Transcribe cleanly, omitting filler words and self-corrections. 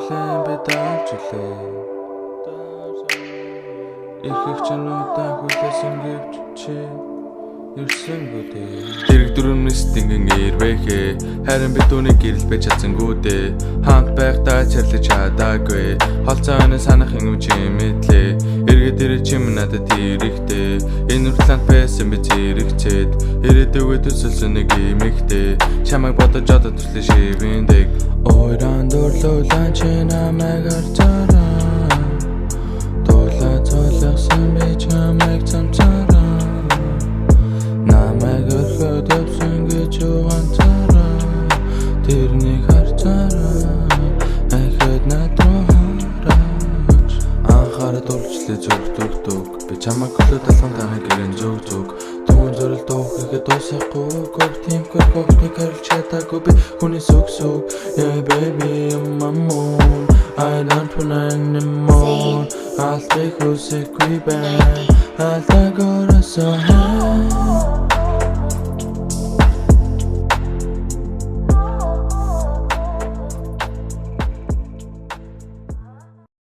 хүлээн бедалчлээ их чануудаа хүлээсэн гэвч чи ирсэн гүдээ хэрэг дөрөвнөс тэнгэн ирвэхэ харин би түүний гэрэл байж чадсангүй дээ хамт байхдаа чарлаж чадаагүй холцооны санах юм чи мэдлээ эргээд ирэх чим надад ирэхтэй энэ уртланд байсан би зэрэгчээд ирээдүгөө төсөлсөн нэг имэгтэй чамайг бодож одоо төслөө шивэндэг ойран дурлуулан чи намайг харцаараа дуулаа цолгосон би чамайг цамцаараа намайг өрхөд өвсөн гэж угаанцаараа тэрнийг харцаараа ахад надруу хараач анхаарал дурчлээ зүгтүгтүг би чамайг хөлөө талхан танай гэрэн зүг түүн зөрөл дуухихэд дуусахгүй ковтимхэр ковтник харилж чадаагүй би хүний сүгсүг yeah baby I'm a moon I don't wanna anymore I'll take who's a creep and I'll take all the sun